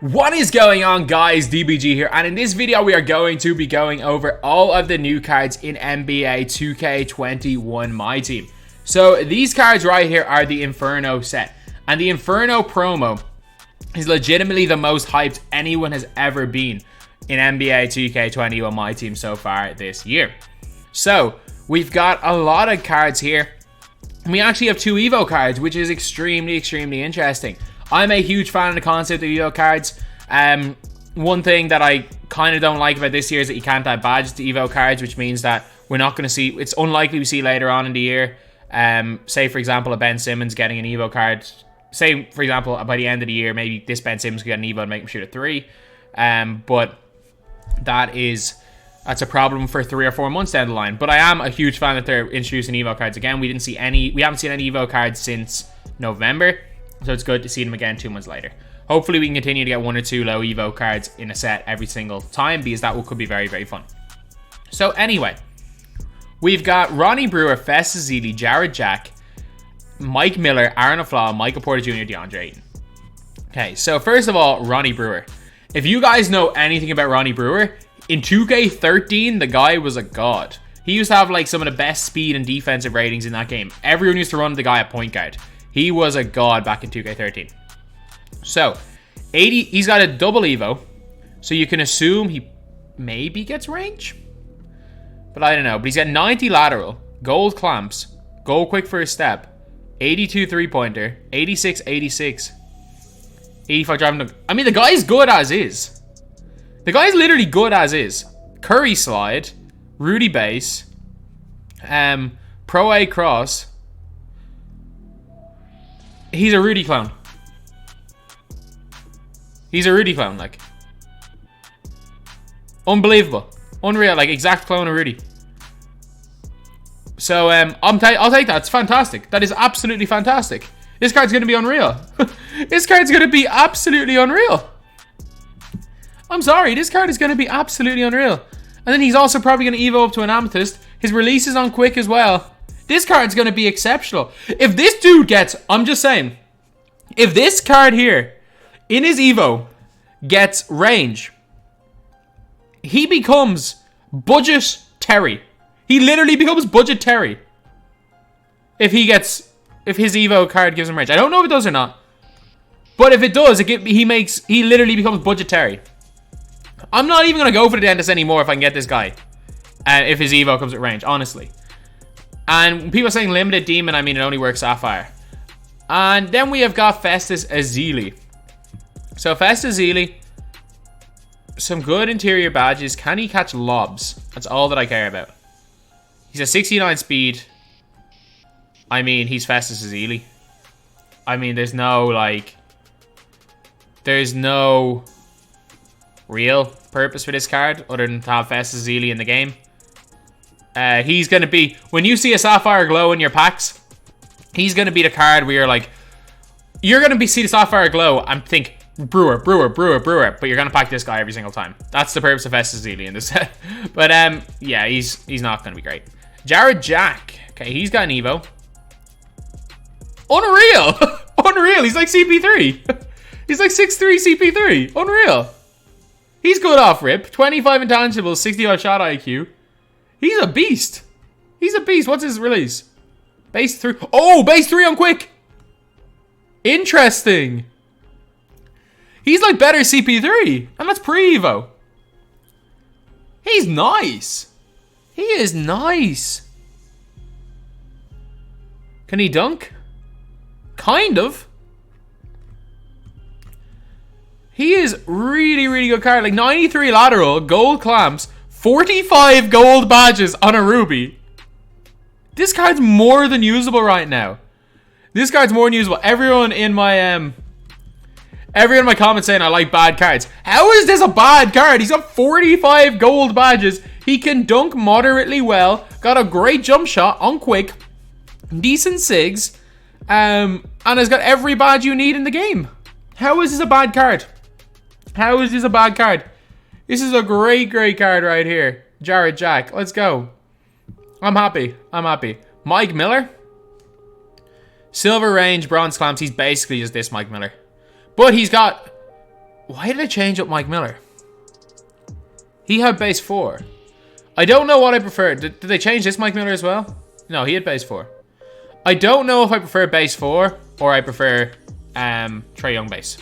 What is going on, guys? DBG here, and in this video we are going to be going over all of the new cards in NBA 2K21 MyTEAM. So these cards right here are the Inferno set, and the Inferno promo is legitimately the most hyped anyone has ever been in NBA 2K21 MyTEAM so far this year. So we've got a lot of cards here. We actually have 2 Evo cards, which is extremely interesting. I'm a huge fan of the concept of Evo cards. One thing that I kind of don't like about this year is that you can't add badges to Evo cards, which means that we're not going to see, it's unlikely we see later on in the year, say for example a Ben Simmons getting an Evo card. Say for example by the end of the year, maybe this Ben Simmons could get an Evo and make him shoot a 3. But that's a problem for 3 or 4 months down the line. But I am a huge fan that they're introducing Evo cards again. We haven't seen any Evo cards since November. So it's good to see them again 2 months later. Hopefully we can continue to get 1 or 2 low Evo cards in a set every single time, because that could be very fun. So anyway, we've got Ronny Brewer, Festus, ezeli, Jerrett, Jack, Mike Miller, Aaron Afflalo, Michael Porter Jr., Deandre Ayton. Okay, so first of all, Ronny Brewer. If you guys know anything about Ronny Brewer, in 2K13 the guy was a god. He used to have like some of the best speed and defensive ratings in that game. Everyone used to run the guy at point guard. He was a god back in 2K13. So, he's got a double Evo. So you can assume he maybe gets range. But I don't know. But he's got 90 lateral, gold clamps, gold quick for his step, 82 three-pointer, 86, 86, 85 driving dunk. I mean, the guy's good as is. The guy's literally good as is. Curry slide, Rudy base, Pro A cross. He's a Rudy clone. He's a Rudy clone, like. Unbelievable. Unreal, like exact clone of Rudy. So, I'll take that. It's fantastic. That is absolutely fantastic. This card's going to be unreal. This card's going to be absolutely unreal. I'm sorry, this card is going to be absolutely unreal. And then he's also probably going to evo up to an amethyst. His release is on quick as well. This card's going to be exceptional. If this dude gets, I'm just saying, if this card here in his Evo gets range, he becomes budget Terry. He literally becomes budget Terry. If his Evo card gives him range. I don't know if it does or not. But if it does, he literally becomes budget Terry. I'm not even going to go for the dentist anymore if I can get this guy. If his Evo comes at range, honestly. And people are saying limited demon, I mean it only works sapphire. And then we have got Festus ezeli. So Festus ezeli, some good interior badges. Can he catch lobs? That's all that I care about. He's a 69 speed. I mean, he's Festus ezeli. I mean, there's no real purpose for this card other than to have Festus ezeli in the game. He's going to be, when you see a sapphire glow in your packs, he's going to be the card where you're like, you're going to see the sapphire glow and think Brewer, but you're going to pack this guy every single time. That's the purpose of Festus ezeli in this set. But yeah, he's not going to be great. Jerrett Jack. Okay, he's got an Evo. Unreal. Unreal. He's like CP3. He's like 6'3" CP3. Unreal. He's good off rip. 25 intangibles, 65 shot IQ. He's a beast. He's a beast. What's his release? Base 3. Oh, base 3 on quick. Interesting. He's like better CP3. And that's pre-Evo. He's nice. He is nice. Can he dunk? Kind of. He is really good card. Like 93 lateral, gold clamps, 45 gold badges on a ruby. This card's more than usable right now. This card's more than usable. Everyone in my comments saying I like bad cards. How is this a bad card? He's got 45 gold badges. He can dunk moderately well. Got a great jump shot on quick. Decent sigs. And has got every badge you need in the game. How is this a bad card? How is this a bad card? This is a great card right here. Jerrett Jack. Let's go. I'm happy. Mike Miller. Silver range, bronze clamps. He's basically just this Mike Miller. But he's got Why did I change up Mike Miller? He had base 4. I don't know what I prefer. Did they change this Mike Miller as well? No, he had base 4. I don't know if I prefer base 4 or I prefer Trae Young base.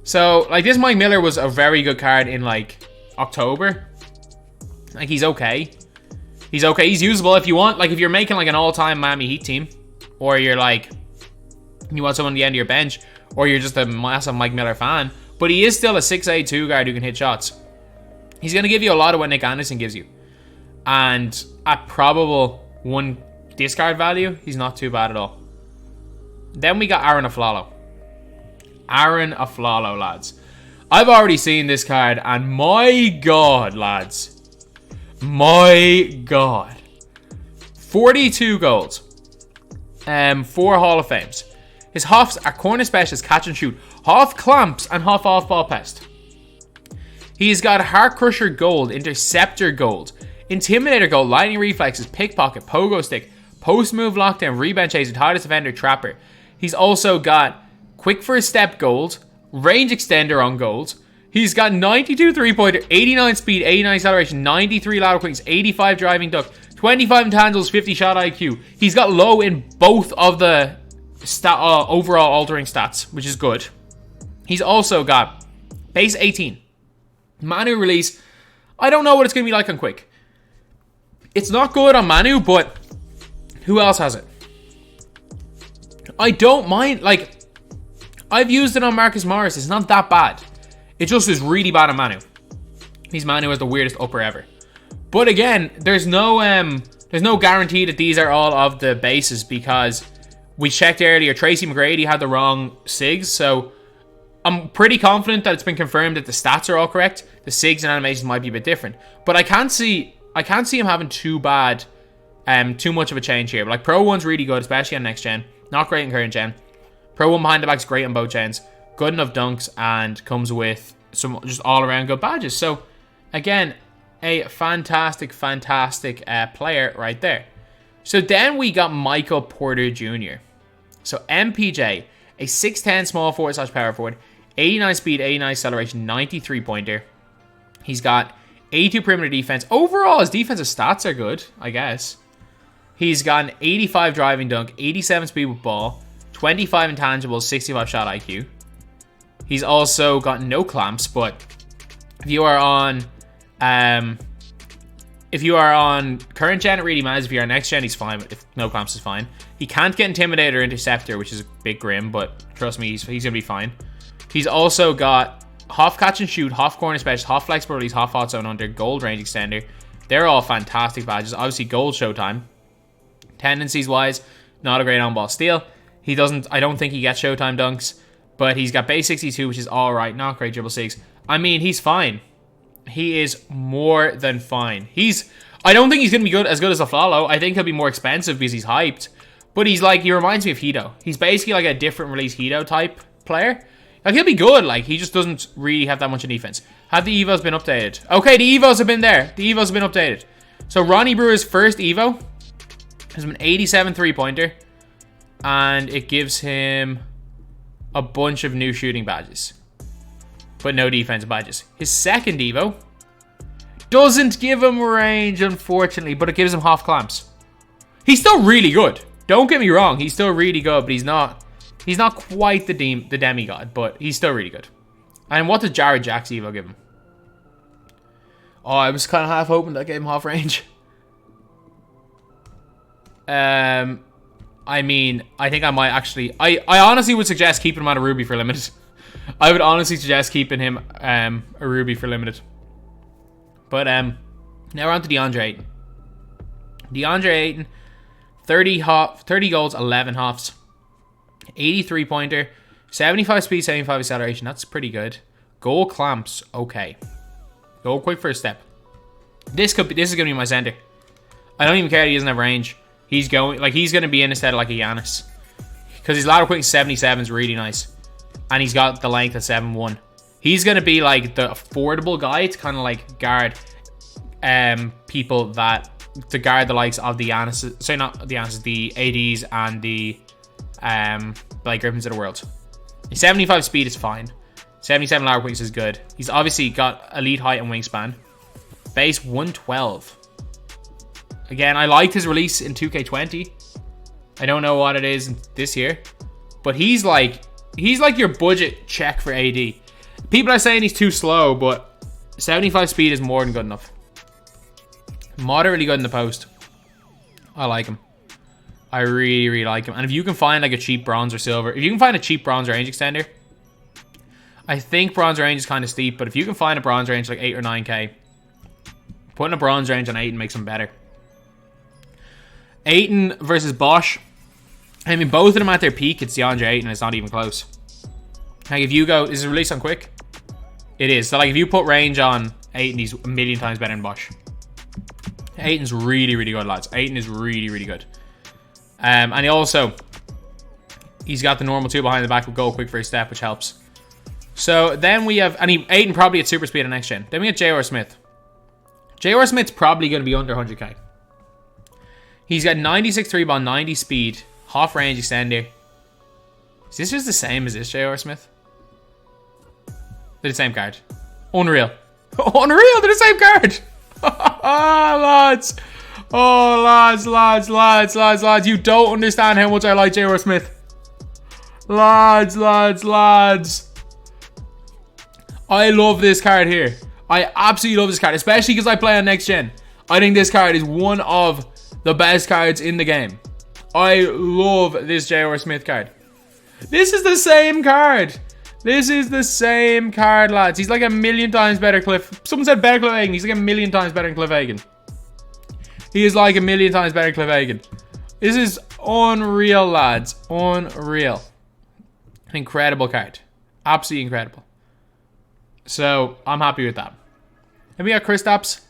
So, like, this Mike Miller was a very good card in, like, October. Like, he's okay. He's okay. He's usable if you want. Like, if you're making, like, an all-time Miami Heat team, or you're, like, you want someone at the end of your bench, or you're just a massive Mike Miller fan, but he is still a 6'8" 2 guard who can hit shots. He's going to give you a lot of what Nick Anderson gives you. And at probable 1 discard value, he's not too bad at all. Then we got Aaron Afflalo. Aaron Afflalo, lads. I've already seen this card, and my God, lads. My God. 42 goals. 4 Hall of Fames. His Hoffs are corner specialist, catch and shoot, Hoff clamps, and Hoff off-ball pest. He's got Heart Crusher Gold, Interceptor Gold, Intimidator Gold, Lightning Reflexes, Pickpocket, Pogo Stick, Post Move Lockdown, Rebound Chaser, Tightest Defender, Trapper. He's also got Quick First Step Gold, Range Extender on Gold. He's got 92 3-pointer, 89 speed, 89 acceleration, 93 lateral quickness, 85 driving dunk, 25 intangibles, 50 shot IQ. He's got low in both of the overall altering stats, which is good. He's also got base 18. Manu release. I don't know what it's going to be like on quick. It's not good on Manu, but who else has it? I don't mind. Like, I've used it on Marcus Morris. It's not that bad. It just is really bad on Manu. His Manu has the weirdest upper ever. But again, there's no guarantee that these are all of the bases, because we checked earlier, Tracy McGrady had the wrong SIGs, so I'm pretty confident that it's been confirmed that the stats are all correct. The SIGs and animations might be a bit different, but I can't see him having too much of a change here. But like, Pro 1's really good, especially on next gen. Not great in current gen. Pro 1 behind the back's great on both gens. Good enough dunks, and comes with some just all around good badges. So again, a fantastic player right there. So then we got Michael Porter Jr. So MPJ, a 6'10" small forward / power forward, 89 speed, 89 acceleration, 93 pointer. He's got 82 perimeter defense. Overall, his defensive stats are good, I guess. He's got an 85 driving dunk, 87 speed with ball, 25 intangibles, 65 shot IQ. He's also got no clamps, but if you are on current gen, it really matters. If you're on next gen, he's fine. If no clamps is fine. He can't get Intimidator or Interceptor, which is a bit grim, but trust me, he's gonna be fine. He's also got Hoff Catch and Shoot, Hoff Corner Special, Hoff Flexible Release, Hoff Hot Zone Under, Gold Range Extender. They're all fantastic badges. Obviously, Gold Showtime. Tendencies wise, not a great on-ball steal. I don't think he gets Showtime dunks, but he's got base 62, which is all right. Not great dribble 6. I mean, he's fine. He is more than fine. I don't think he's going to be as good as Afflalo. I think he'll be more expensive because he's hyped. But he reminds me of Hito. He's basically like a different release Hito type player. Like, he'll be good. Like, he just doesn't really have that much in defense. Have the Evos been updated? Okay, the Evos have been there. The Evos have been updated. So Ronny Brewer's first Evo has an 87 3-pointer. And it gives him a bunch of new shooting badges, but no defensive badges. His second Evo doesn't give him range, unfortunately, but it gives him half clamps. He's still really good. Don't get me wrong. He's still really good, but he's not quite the demigod, but he's still really good. And what does Jared Jack's Evo give him? Oh, I was kind of half hoping that gave him half range. I mean, I think I might actually... I honestly would suggest keeping him on a Ruby for limited. I would honestly suggest keeping him a Ruby for limited. But now we're on to Deandre Ayton. Deandre Ayton, 30 goals, 11 hoffs, 83 pointer, 75 speed, 75 acceleration. That's pretty good. Goal clamps, okay. Goal quick first step. This is gonna be my center. I don't even care that he doesn't have range. He's going to be in instead of like a Giannis, because his lateral quick 77 is really nice, and he's got the length of 7'1". He's gonna be like the affordable guy to kind of like guard people to guard the likes of the Giannis, sorry, not the Giannis, the ADs and the Blake Griffins of the world. 75 speed is fine. 77 lateral quickness is good. He's obviously got elite height and wingspan. Base 112. Again, I liked his release in 2K20. I don't know what it is this year. But he's like your budget check for AD. People are saying he's too slow, but 75 speed is more than good enough. Moderately good in the post. I like him. I really, really like him. And if you can find like a cheap bronze or silver, if you can find a cheap bronze range extender, I think bronze range is kind of steep, but if you can find a bronze range like 8 or 9k, putting a bronze range on Ayton makes him better. Ayton versus Bosch. I mean, both of them at their peak, it's Deandre Ayton, and it's not even close. Like, if you go... Is it released on quick? It is. So, like, if you put range on Ayton, he's a million times better than Bosch. Ayton's really, really good, lads. Ayton is really, really good. And he also... He's got the normal 2 behind the back with goal quick for his step, which helps. So, then we have... And Ayton probably at super speed on next gen. Then we get J.R. Smith. J.R. Smith's probably going to be under 100k. He's got 96 3-ball, 90 speed... Half range extender. Is this just the same as this J.R. Smith? They're the same card. Unreal. Unreal, they're the same card. Lads. Oh, lads. You don't understand how much I like J.R. Smith. Lads. I love this card here. I absolutely love this card, especially because I play on next gen. I think this card is one of the best cards in the game. I love this J.R. Smith card. This is the same card. This is the same card, lads. He's like a million times better Cliff. Someone said better Cliff Hagan. He's like a million times better than Cliff Hagan. He is like a million times better than Cliff Hagan. This is unreal, lads. Unreal. An incredible card. Absolutely incredible. So, I'm happy with that. And we got Kristaps.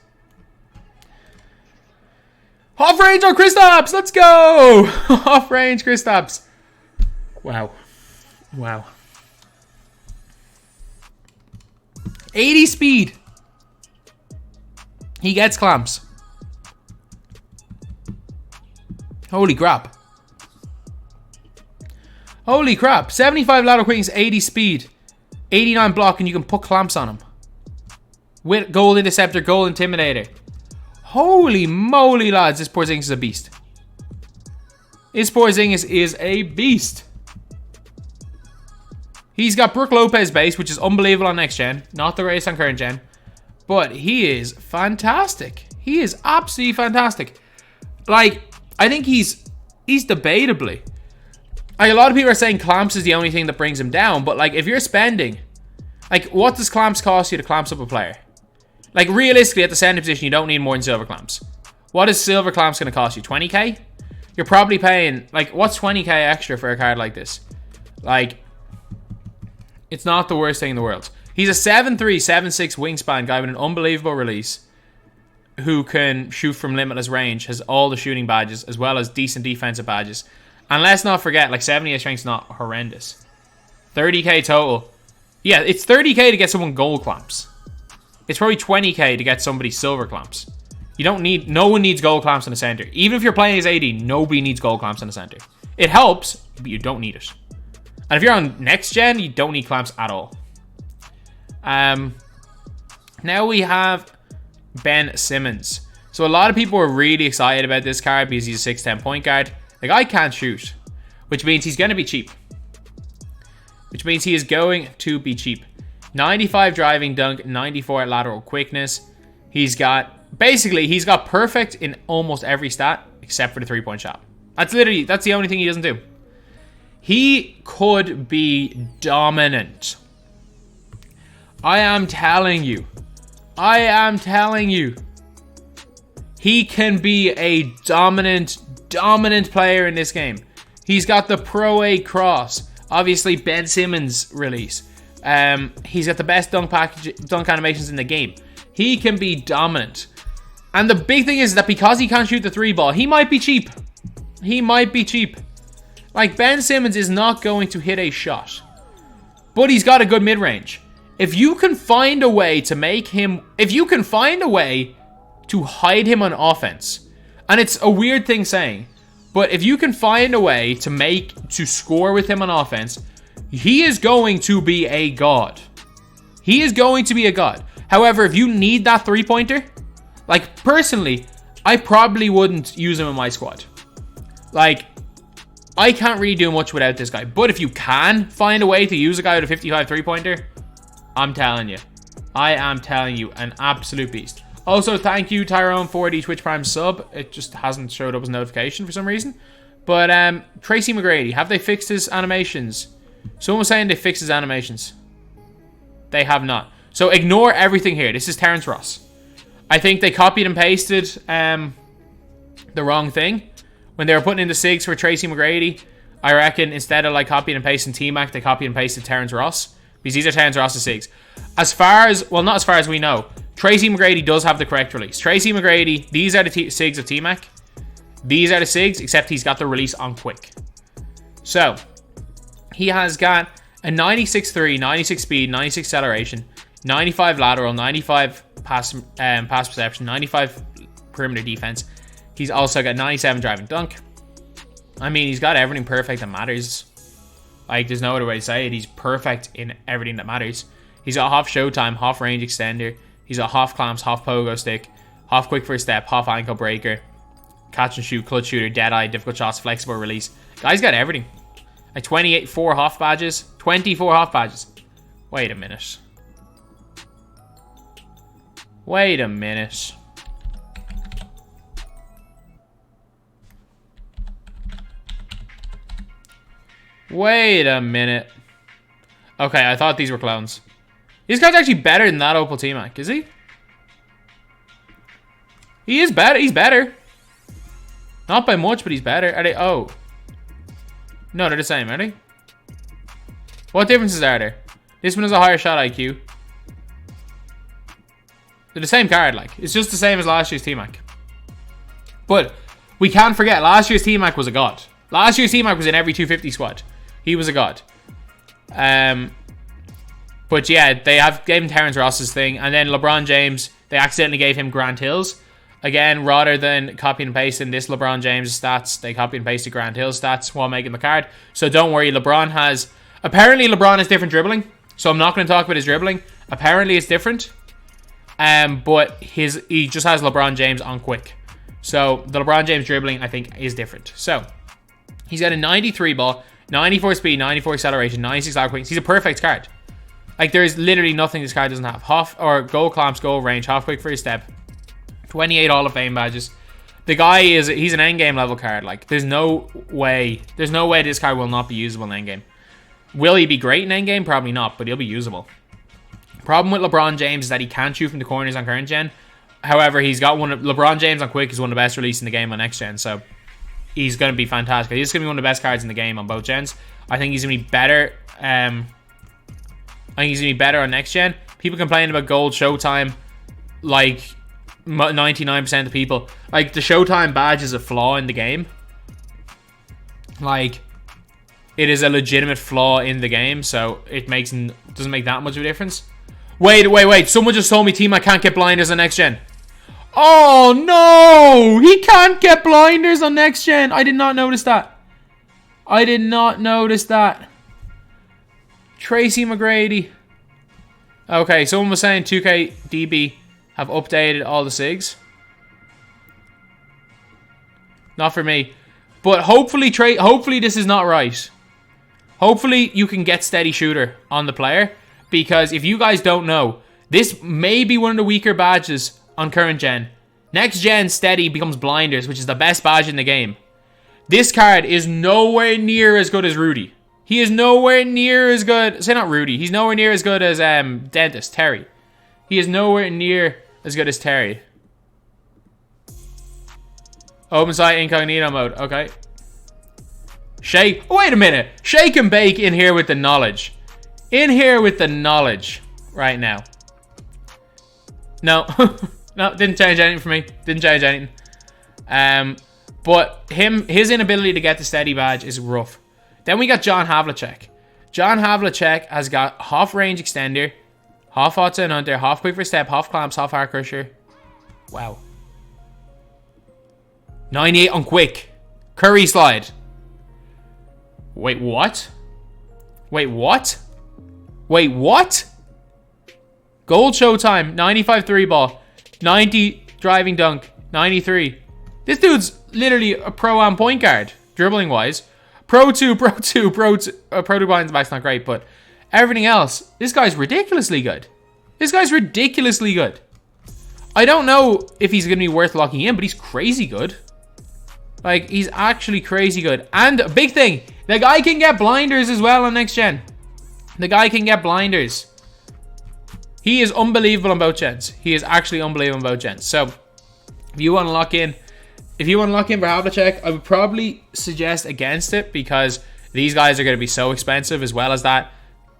Off range on Kristaps! Let's go! Off range Kristaps. Wow. 80 speed. He gets clamps. Holy crap. 75 lateral quickness, 80 speed. 89 block, and you can put clamps on him. With gold interceptor, gold intimidator. Holy moly, lads. This Porzingis is a beast. This Porzingis is a beast. He's got Brook Lopez base, which is unbelievable on next gen. Not the race on current gen. But he is fantastic. He is absolutely fantastic. Like, I think he's debatably... Like, a lot of people are saying clamps is the only thing that brings him down. But, like, if you're spending... Like, what does clamps cost you to clamps up a player? Like, realistically, at the center position, you don't need more than silver clamps. What is silver clamps going to cost you? 20k? You're probably paying... Like, what's 20k extra for a card like this? Like, it's not the worst thing in the world. He's a 7'3", 7'6" wingspan guy with an unbelievable release who can shoot from limitless range, has all the shooting badges, as well as decent defensive badges. And let's not forget, like, 78 strength's not horrendous. 30k total. Yeah, it's 30k to get someone gold clamps. It's probably 20k to get somebody silver clamps. You don't need... No one needs gold clamps in the center. Even if you're playing as AD, nobody needs gold clamps in the center. It helps, but you don't need it. And if you're on next gen, you don't need clamps at all. Now we have Ben Simmons. So a lot of people were really excited about this card because he's a 6'10" point guard. Like, I can't shoot, which means he's going to be cheap. Which means he is going to be cheap. 95 driving dunk, 94 lateral quickness. He's got... Basically, he's got perfect in almost every stat except for the three-point shot. That's the only thing he doesn't do. He could be dominant. I am telling you. He can be a dominant player in this game. He's got the Pro A cross. Obviously, Ben Simmons release. He's got the best dunk animations in the game. He can be dominant. And the big thing is that because he can't shoot the 3-ball, he might be cheap. Like, Ben Simmons is not going to hit a shot. But he's got a good mid-range. If you can find a way to make him... If you can find a way to hide him on offense... And it's a weird thing saying... But if you can find a way to score with him on offense... He is going to be a god. He is going to be a god. However, if you need that three-pointer, like, personally, I probably wouldn't use him in my squad. Like, I can't really do much without this guy. But if you can find a way to use a guy with a 55 three-pointer, I'm telling you. I am telling you, an absolute beast. Also, thank you, Tyrone, for the Twitch Prime sub. It just hasn't showed up as a notification for some reason. But, Tracy McGrady, have they fixed his animations? Someone was saying they fixed his animations. They have not. So, ignore everything here. This is Tyrone Ross. I think they copied and pasted the wrong thing. When they were putting in the SIGs for Tracy McGrady, I reckon instead of, like, copying and pasting T-Mac, they copy and pasted Tyrone Ross. Because these are Tyrone Ross's SIGs. As far as, well, not as far as we know, Tracy McGrady does have the correct release. Tracy McGrady, these are the SIGs of T-Mac. These are the SIGs, except he's got the release on quick. So, he has got a 96.3, 96 speed, 96 acceleration, 95 lateral, 95 pass perception, 95 perimeter defense. He's also got 97 driving dunk. I mean, he's got everything perfect that matters. Like, there's no other way to say it. He's perfect in everything that matters. He's got half showtime, half range extender. He's got half clamps, half pogo stick, half quick first step, half ankle breaker, catch and shoot, clutch shooter, dead eye, difficult shots, flexible release. Guy's got everything. Like 24 half badges. 24 half badges. Wait a minute. Wait a minute. Wait a minute. Okay, I thought these were clones. This guy's actually better than that Opal T-Mac, is he? He is better. He's better. Not by much, but he's better. Are they? Oh. No, they're the same, are they? What differences are there? This one has a higher shot IQ. They're the same card, like. It's just the same as last year's T-Mac. But we can't forget, last year's T-Mac was a god. Last year's T-Mac was in every 250 squad. He was a god. But yeah, they gave him Tyrone Ross's thing. And then LeBron James, they accidentally gave him Grant Hill's. Again, rather than copying and pasting this LeBron James stats, they copy and pasted Grant Hill's stats while making the card. So don't worry, LeBron has... Apparently, LeBron has different dribbling. So I'm not going to talk about his dribbling. Apparently, it's different. But he just has LeBron James on quick. So the LeBron James dribbling, I think, is different. So he's got a 93 ball, 94 speed, 94 acceleration, 96 out quick. He's a perfect card. Like, there's literally nothing this card doesn't have. Half or goal clamps, goal range, half quick first step, 28 Hall of Fame badges. The guy he's an endgame level card. Like, there's no way this card will not be usable in endgame. Will he be great in endgame? Probably not, but he'll be usable. Problem with LeBron James is that he can't shoot from the corners on current gen. However, he's got LeBron James on quick is one of the best releases in the game on next gen, so he's going to be fantastic. He's going to be one of the best cards in the game on both gens. I think he's going to be better. I think he's going to be better on next gen. People complaining about gold showtime, like 99% of the people. Like, the showtime badge is a flaw in the game. Like, it is a legitimate flaw in the game, so it doesn't make that much of a difference. Wait. Someone just told me T-Mac can't get blinders on next gen. Oh, no! He can't get blinders on next gen. I did not notice that. Tracy McGrady. Okay, someone was saying 2KDB have updated all the SIGs. Not for me. But hopefully this is not right. Hopefully you can get steady shooter on the player. Because if you guys don't know, this may be one of the weaker badges on current gen. Next gen steady becomes blinders, which is the best badge in the game. This card is nowhere near as good as Rudy. He is nowhere near as good. Say not Rudy. He's nowhere near as good as Dentist Terry. He is nowhere near as good as Terry. Open site incognito mode. Okay. Shake. Oh, wait a minute. Shake and bake in here with the knowledge. In here with the knowledge right now. No. No, didn't change anything for me. Didn't change anything. But his inability to get the steady badge is rough. Then we got John Havlicek. John Havlicek has got half range extender, half hot and hunter, half quick for step, half clamps, half hard crusher. Wow. 98 on quick. Curry slide. Wait, what? Wait, what? Wait, what? Gold Showtime, 95 3 ball, 90 driving dunk, 93. This dude's literally a pro-am point guard, dribbling wise. Pro 2, Pro 2, Pro 2 behind the back's not great, but everything else, this guy's ridiculously good. This guy's ridiculously good. I don't know if he's going to be worth locking in, but he's crazy good. Like, he's actually crazy good. And a big thing, the guy can get blinders as well on next gen. The guy can get blinders. He is unbelievable on both gens. He is actually unbelievable on both gens. So, if you want to lock in, for Havlicek, I would probably suggest against it because these guys are going to be so expensive as well as that.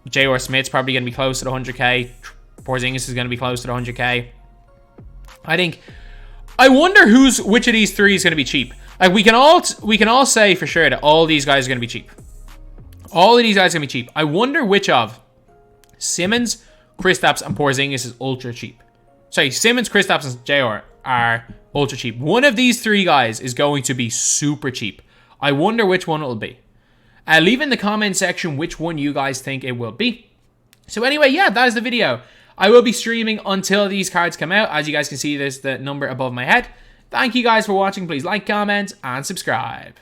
J.R. Smith's probably going to be close to the 100k. Porzingis is going to be close to the 100k. I wonder which of these three is going to be cheap. Like we can all say for sure that all these guys are going to be cheap. All of these guys are going to be cheap. I wonder which of Simmons, Kristaps, and Porzingis is ultra cheap. Sorry, Simmons, Kristaps, and JR are ultra cheap. One of these three guys is going to be super cheap. I wonder which one it will be. Leave in the comment section which one you guys think it will be. So anyway, yeah, that is the video. I will be streaming until these cards come out. As you guys can see, there's the number above my head. Thank you guys for watching. Please like, comment, and subscribe.